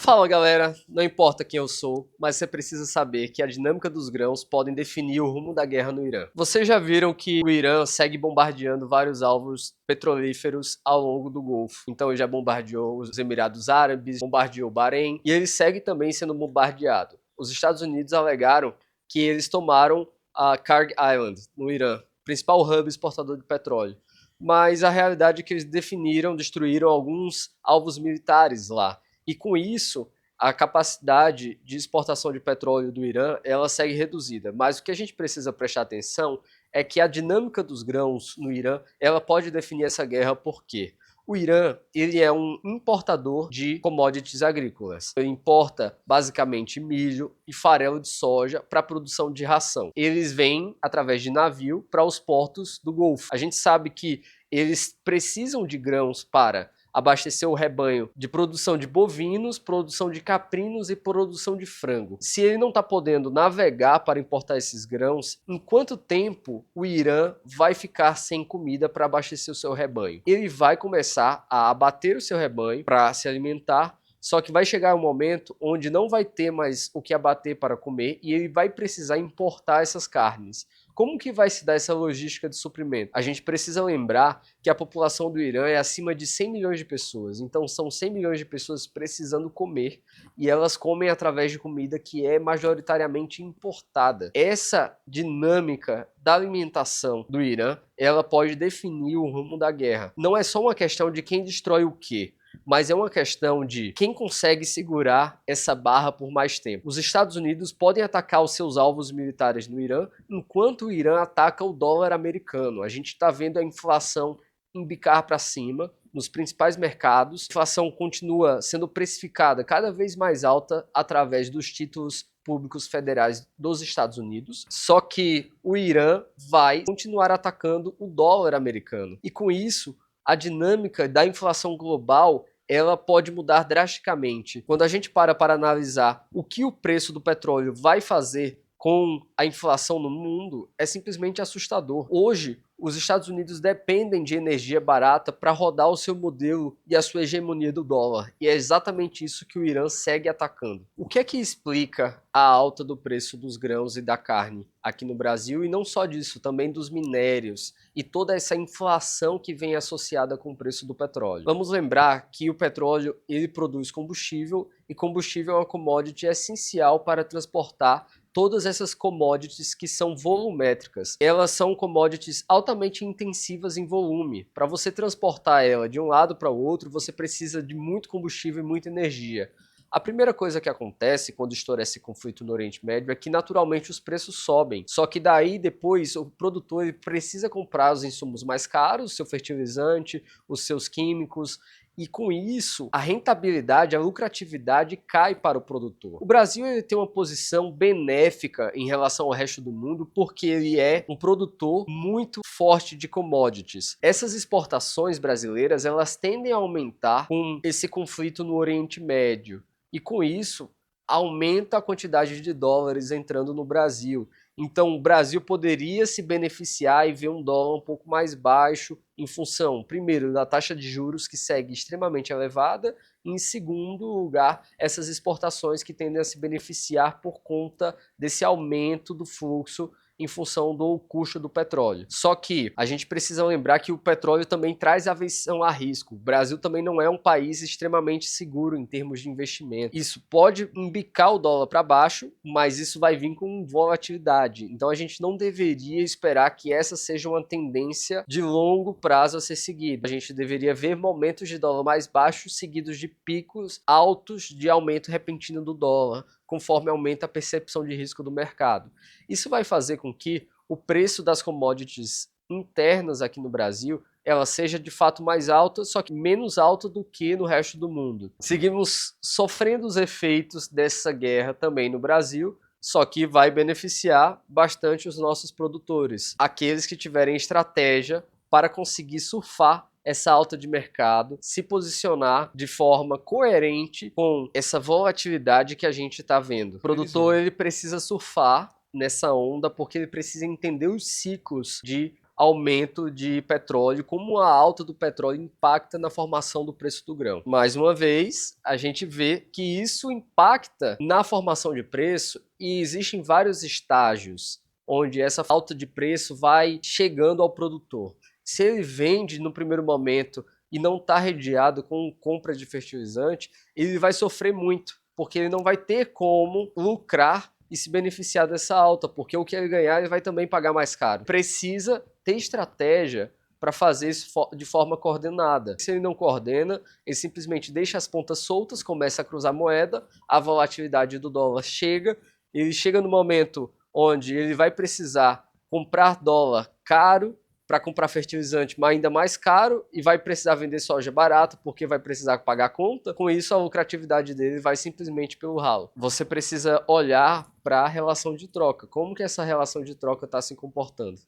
Fala galera, não importa quem eu sou, mas você precisa saber que a dinâmica dos grãos podem definir o rumo da guerra no Irã. Vocês já viram que o Irã segue bombardeando vários alvos petrolíferos ao longo do Golfo. Então ele já bombardeou os Emirados Árabes, bombardeou o Bahrein e ele segue também sendo bombardeado. Os Estados Unidos alegaram que eles tomaram a Kharg Island, no Irã, principal hub exportador de petróleo. Mas a realidade é que eles destruíram alguns alvos militares lá. E com isso, a capacidade de exportação de petróleo do Irã, ela segue reduzida. Mas o que a gente precisa prestar atenção é que a dinâmica dos grãos no Irã, ela pode definir essa guerra por quê? O Irã, ele é um importador de commodities agrícolas. Ele importa basicamente milho e farelo de soja para a produção de ração. Eles vêm através de navio para os portos do Golfo. A gente sabe que eles precisam de grãos para abastecer o rebanho de produção de bovinos, produção de caprinos e produção de frango. Se ele não está podendo navegar para importar esses grãos, em quanto tempo o Irã vai ficar sem comida para abastecer o seu rebanho? Ele vai começar a abater o seu rebanho para se alimentar, só que vai chegar um momento onde não vai ter mais o que abater para comer e ele vai precisar importar essas carnes. Como que vai se dar essa logística de suprimento? A gente precisa lembrar que a população do Irã é acima de 100 milhões de pessoas. Então são 100 milhões de pessoas precisando comer e elas comem através de comida que é majoritariamente importada. Essa dinâmica da alimentação do Irã, ela pode definir o rumo da guerra. Não é só uma questão de quem destrói o quê, mas é uma questão de quem consegue segurar essa barra por mais tempo. Os Estados Unidos podem atacar os seus alvos militares no Irã, enquanto o Irã ataca o dólar americano. A gente está vendo a inflação embicar para cima nos principais mercados. A inflação continua sendo precificada cada vez mais alta através dos títulos públicos federais dos Estados Unidos, só que o Irã vai continuar atacando o dólar americano. E com isso, a dinâmica da inflação global, ela pode mudar drasticamente. Quando a gente para analisar o que o preço do petróleo vai fazer com a inflação no mundo, é simplesmente assustador. Hoje, os Estados Unidos dependem de energia barata para rodar o seu modelo e a sua hegemonia do dólar. E é exatamente isso que o Irã segue atacando. O que é que explica a alta do preço dos grãos e da carne aqui no Brasil? E não só disso, também dos minérios e toda essa inflação que vem associada com o preço do petróleo. Vamos lembrar que o petróleo, ele produz combustível e combustível é uma commodity essencial para transportar todas essas commodities que são volumétricas. Elas são commodities altamente intensivas em volume. Para você transportar ela de um lado para o outro, você precisa de muito combustível e muita energia. A primeira coisa que acontece quando estoura esse conflito no Oriente Médio é que naturalmente os preços sobem. Só que daí depois o produtor ele precisa comprar os insumos mais caros, seu fertilizante, os seus químicos. E com isso, a rentabilidade, a lucratividade cai para o produtor. O Brasil ele tem uma posição benéfica em relação ao resto do mundo porque ele é um produtor muito forte de commodities. Essas exportações brasileiras, elas tendem a aumentar com esse conflito no Oriente Médio. E com isso, aumenta a quantidade de dólares entrando no Brasil. Então o Brasil poderia se beneficiar e ver um dólar um pouco mais baixo em função, primeiro, da taxa de juros que segue extremamente elevada e, em segundo lugar, essas exportações que tendem a se beneficiar por conta desse aumento do fluxo em função do custo do petróleo. Só que a gente precisa lembrar que o petróleo também traz aversão a risco. O Brasil também não é um país extremamente seguro em termos de investimento. Isso pode embicar o dólar para baixo, mas isso vai vir com volatilidade. Então a gente não deveria esperar que essa seja uma tendência de longo prazo a ser seguida. A gente deveria ver momentos de dólar mais baixos seguidos de picos altos de aumento repentino do dólar, conforme aumenta a percepção de risco do mercado. Isso vai fazer com que o preço das commodities internas aqui no Brasil ela seja de fato mais alta, só que menos alta do que no resto do mundo. Seguimos sofrendo os efeitos dessa guerra também no Brasil, só que vai beneficiar bastante os nossos produtores, aqueles que tiverem estratégia para conseguir surfar essa alta de mercado, se posicionar de forma coerente com essa volatilidade que a gente está vendo. O produtor ele precisa surfar nessa onda porque ele precisa entender os ciclos de aumento de petróleo, como a alta do petróleo impacta na formação do preço do grão. Mais uma vez, a gente vê que isso impacta na formação de preço e existem vários estágios onde essa alta de preço vai chegando ao produtor. Se ele vende no primeiro momento e não está redeado com compra de fertilizante, ele vai sofrer muito, porque ele não vai ter como lucrar e se beneficiar dessa alta, porque o que ele ganhar ele vai também pagar mais caro. Precisa ter estratégia para fazer isso de forma coordenada. Se ele não coordena, ele simplesmente deixa as pontas soltas, começa a cruzar moeda, a volatilidade do dólar chega, ele chega no momento onde ele vai precisar comprar dólar caro para comprar fertilizante, mas ainda mais caro, e vai precisar vender soja barato porque vai precisar pagar a conta. Com isso, a lucratividade dele vai simplesmente pelo ralo. Você precisa olhar para a relação de troca. Como que essa relação de troca está se comportando?